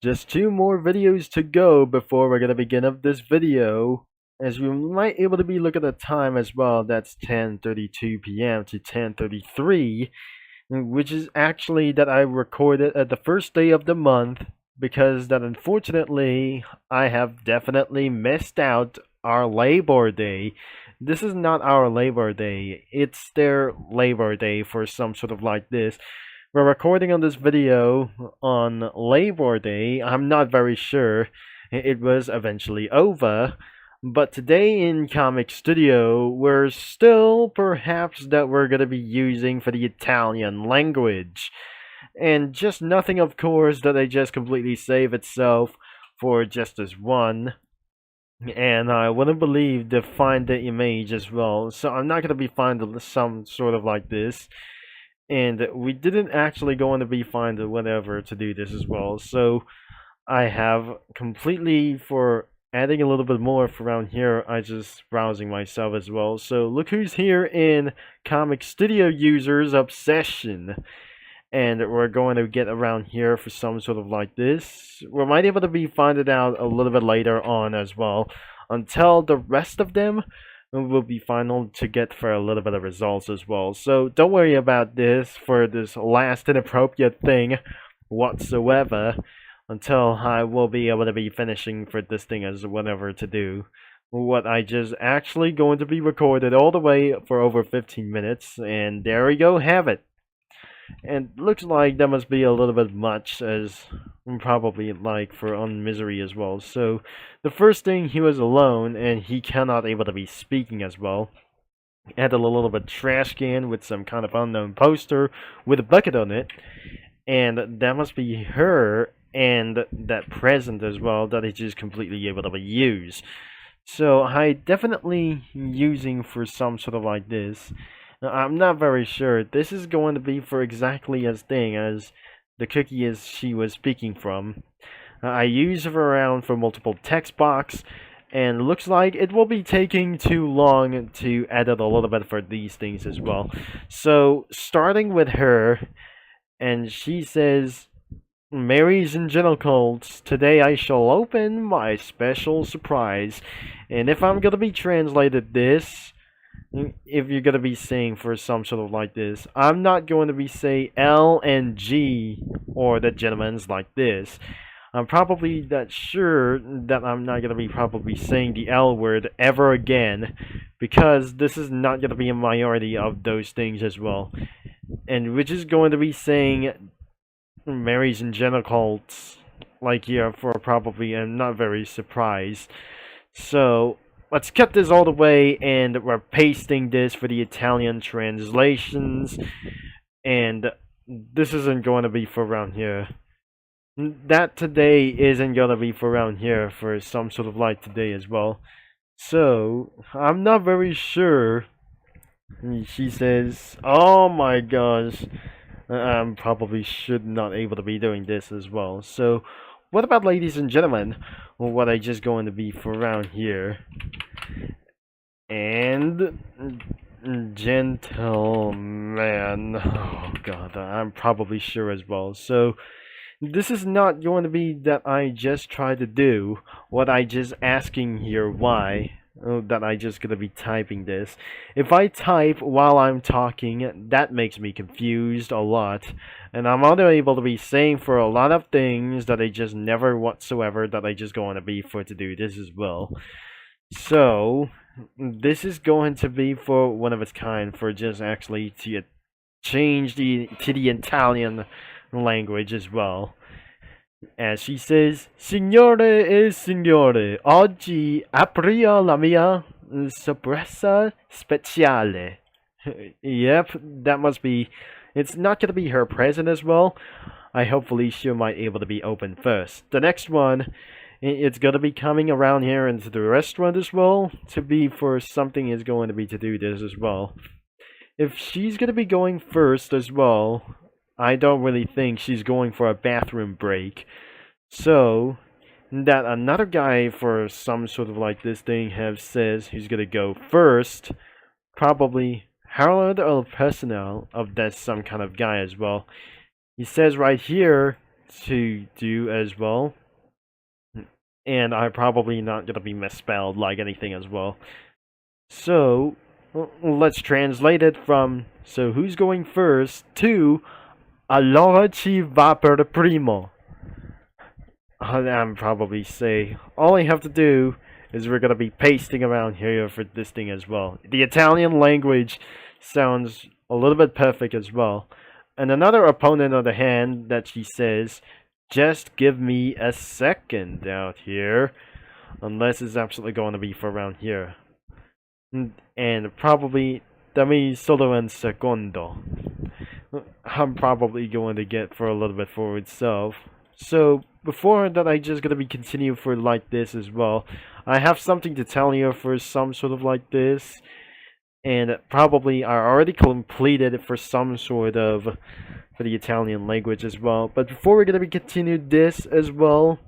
Just two more videos to go before we're gonna begin up this video. As we might able to be looking at the time as well, that's 10:32 p.m. to 10:33, which is actually that I recorded at the first day of the month because that unfortunately I have definitely missed out our Labor Day. This is not our Labor Day, it's their Labor Day for some sort of like this. We're recording on this video on Labor Day. I'm not very sure. It was eventually over. But today in Comic Studio, we're still perhaps that we're going to be using for the Italian language. And just nothing, of course, that I just completely save itself for just as one. And I wouldn't believe to find the image as well. So I'm not going to be finding some sort of like this. And we didn't actually go on to be find whatever to do this as well. So I have completely for adding a little bit more for around here. I just browsing myself as well. So look who's here in Comic Studio Users Obsession. And we're going to get around here for some sort of like this. We might be able to be find it out a little bit later on as well. Until the rest of them will be final to get for a little bit of results as well. So don't worry about this for this last inappropriate thing whatsoever until I will be able to be finishing for this thing as whatever to do. What I just actually going to be recorded all the way for over 15 minutes, and there we go, have it. And looks like that must be a little bit much, as probably like for on Misery as well. So the first thing, he was alone and he cannot able to be speaking as well. Added a little bit trash can with some kind of unknown poster with a bucket on it, and that must be her and that present as well that is just completely able to be used. So I definitely using for some sort of like this. I'm not very sure. This is going to be for exactly as thing as the cookie is she was speaking from. I use it around for multiple text box, and looks like it will be taking too long to edit a little bit for these things as well. So starting with her, and she says, "Marys and genitals, today I shall open my special surprise." And if I'm gonna be translated this, if you're gonna be saying for some sort of like this, I'm not going to be say L and G or the gentleman's like this. I'm probably not sure that I'm not gonna be probably saying the L word ever again, because this is not gonna be a minority of those things as well, and which is going to be saying Marys and genitals like here for probably. I'm not very surprised. So let's cut this all the way, and we're pasting this for the Italian translations, and this isn't going to be for around here. That today isn't going to be for around here for some sort of like today as well. So I'm not very sure. She says, "Oh my gosh, I'm probably should not able to be doing this as well." So what about, ladies and gentlemen, what I just going to be for around here? And gentleman, oh god, I'm probably sure as well. So this is not going to be that I just try to do what I just asking here why. That I just gonna be typing this. If I type while I'm talking, that makes me confused a lot, and I'm unable to be saying for a lot of things that I just never whatsoever that I just going to be for to do this as well. So this is going to be for one of its kind for just actually to change the to the Italian language as well. As she says, "Signore e signore, oggi aprio la mia sorpresa speciale." Yep, that must be. It's not gonna be her present as well. I hopefully she might able to be open first. The next one, it's gonna be coming around here into the restaurant as well. To be for something is going to be to do this as well. If she's gonna be going first as well, I don't really think she's going for a bathroom break. So that another guy for some sort of like this thing have says he's gonna go first. Probably Harold or personnel of that some kind of guy as well. He says right here, to do as well. And I'm probably not gonna be misspelled like anything as well. So, let's translate it from, so who's going first, to allora ci va per primo. I'm probably say, all I have to do is we're gonna be pasting around here for this thing as well. The Italian language sounds a little bit perfect as well. And another opponent on the hand that she says, just give me a second out here. Unless it's absolutely going to be for around here. And probably, dammi solo un secondo. I'm probably going to get for a little bit for itself. So, before that, I just gonna be continue for like this as well. I have something to tell you for some sort of like this. And probably I already completed it for some sort of for the Italian language as well. But before we're gonna be continued this as well,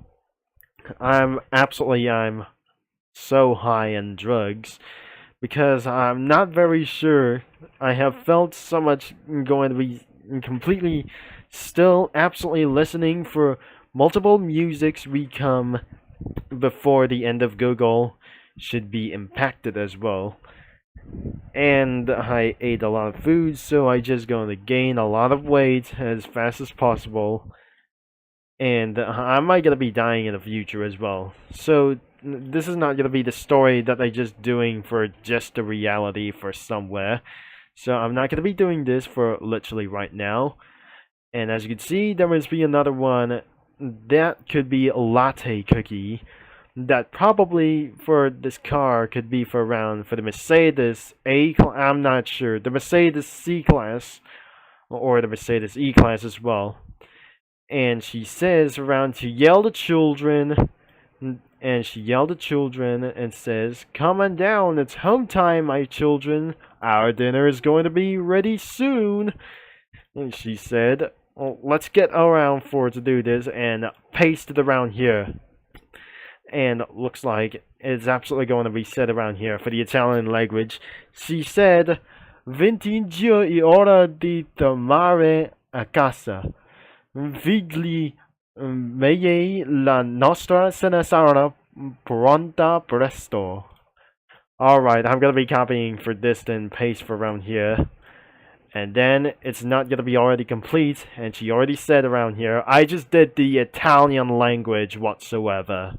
I'm so high on drugs because I'm not very sure. I have felt so much going to be completely still absolutely listening for multiple musics we come before the end of Google should be impacted as well. And I ate a lot of food, so I just going to gain a lot of weight as fast as possible. And I might gonna be dying in the future as well. So this is not gonna be the story that I just doing for just the reality for somewhere. So I'm not gonna be doing this for literally right now. And as you can see, there must be another one that could be a latte cookie. That probably for this car could be for around for the Mercedes I'm not sure. The Mercedes C-Class or the Mercedes E-Class as well. And she says around to yell the children, and she yelled at children and says, "Come on down, it's home time, my children. Our dinner is going to be ready soon." And she said, well, let's get around for to do this and paste it around here. And looks like it's absolutely going to be said around here for the Italian language. She said, "Vintiggio è ora di tornare a casa. Figli miei, la nostra cena sarà pronta presto." Alright, I'm gonna be copying for this and paste for around here. And then it's not gonna be already complete, and she already said around here, I just did the Italian language whatsoever.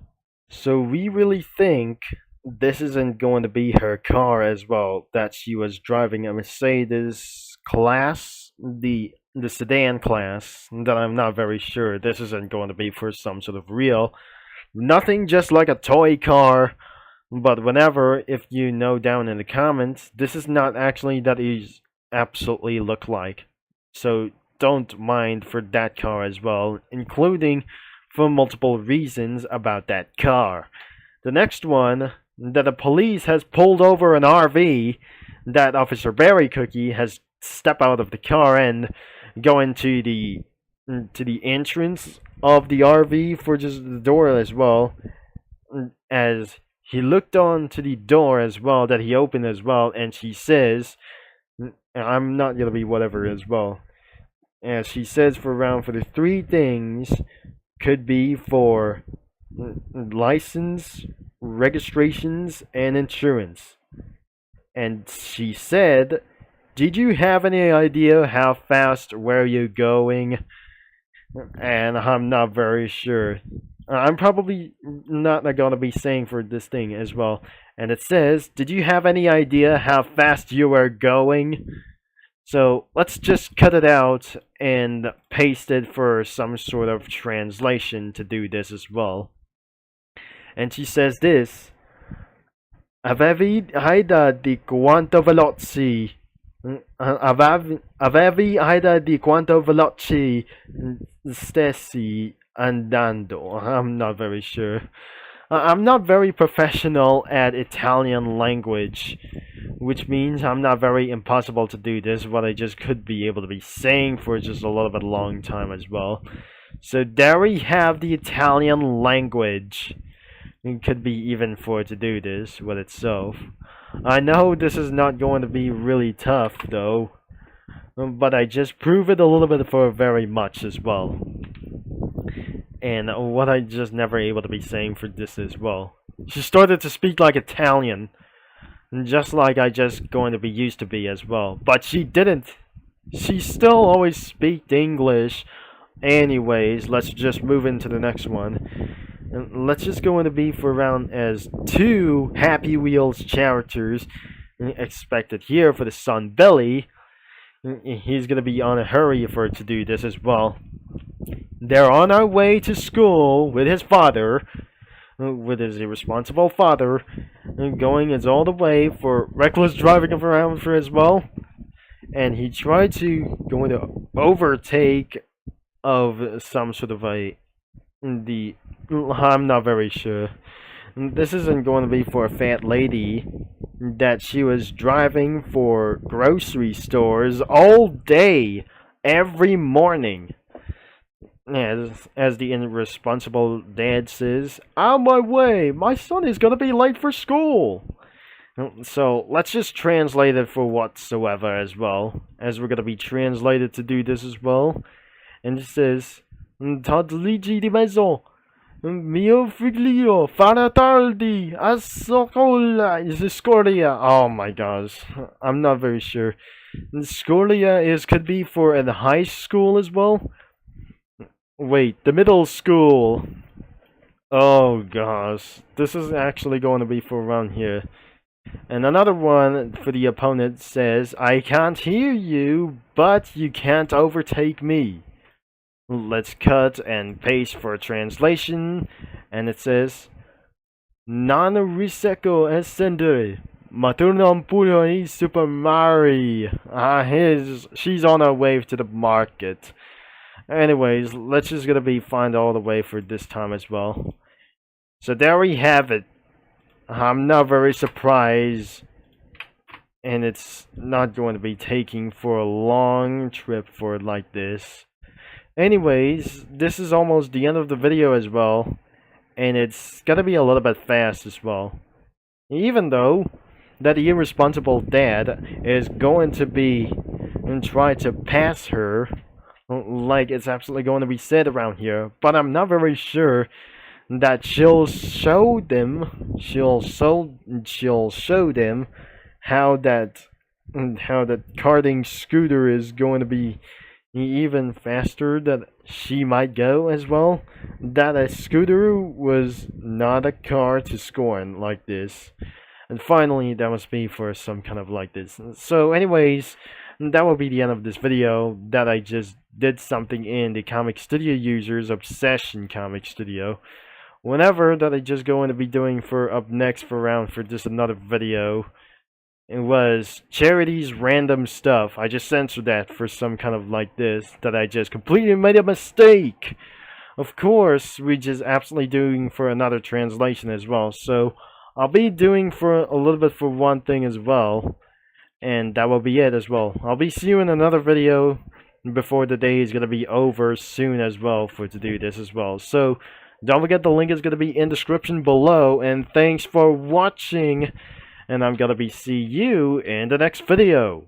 So we really think this isn't going to be her car as well, that she was driving a Mercedes class, the sedan class, that I'm not very sure this isn't going to be for some sort of real. Nothing just like a toy car, but whenever, if you know down in the comments, this is not actually that is absolutely look like. So don't mind for that car as well, including for multiple reasons about that car. The next one, that the police has pulled over an RV, that Officer Berry Cookie has stepped out of the car and go into the entrance of the RV for just the door as well, as he looked on to the door as well that he opened as well, and she says, I'm not gonna be whatever as well, as she says for the three things could be for license, registrations, and insurance. And she said, "Did you have any idea how fast were you going?" And I'm not very sure. I'm probably not going to be saying for this thing as well. And it says, "Did you have any idea how fast you were going?" So let's just cut it out and paste it for some sort of translation to do this as well. And she says this, "Avevi idea di quanto veloci avevi idea di quanto veloci stessi andando." I'm not very sure. I'm not very professional at Italian language, which means I'm not very impossible to do this, what I just could be able to be saying for just a little bit long time as well. So there we have the Italian language. It could be even for to do this with itself. I know this is not going to be really tough though, but I just prove it a little bit for very much as well. And what I just never able to be saying for this as well. She started to speak like Italian, just like I just going to be used to be as well. But she didn't. She still always speak English. Anyways, let's just move into the next one. And let's just go into be for around as 2 Happy Wheels characters expected here for the son Billy. He's gonna be on a hurry for to do this as well. They're on our way to school with his father, with his irresponsible father, going as all the way for reckless driving around for as well. And he tried to go into overtake of some sort of I'm not very sure. This isn't going to be for a fat lady that she was driving for grocery stores all day, every morning. As the irresponsible dad says, on my way, my son is gonna be late for school. So let's just translate it for whatsoever as well, as we're gonna be translated to do this as well. And it says, Tadligi di mezzo, mio figlio, farà tardi, a scuola. Oh my gosh, I'm not very sure. Scuola could be for in high school as well. Wait, the middle school. Oh gosh, this is actually going to be for around here. And another one for the opponent says, I can't hear you, but you can't overtake me. Let's cut and paste for a translation. And it says, Non riesco a scendere, ma tu non puoi superare. She's on her way to the market. Anyways, let's just gonna be find all the way for this time as well. So there we have it. I'm not very surprised, and it's not going to be taking for a long trip for it like this. Anyways, this is almost the end of the video as well, and it's gonna be a little bit fast as well. Even though that the irresponsible dad is going to be and try to pass her like it's absolutely going to be said around here, but I'm not very sure that she'll show them how that karting scooter is going to be even faster that she might go as well. That a scooter was not a car to scorn like this. And finally, that must be for some kind of like this. So anyways, that will be the end of this video. That I just did something in the Comic Studio users Obsession Comic Studio. Whenever that I just going to be doing for up next for round for just another video. It was charities random stuff. I just censored that for some kind of like this. That I just completely made a mistake. Of course, we just absolutely doing for another translation as well. So I'll be doing for a little bit for one thing as well. And that will be it as well. I'll be seeing you in another video before the day is going to be over soon as well for to do this as well. So don't forget the link is going to be in the description below. And thanks for watching. And I'm going to be see you in the next video.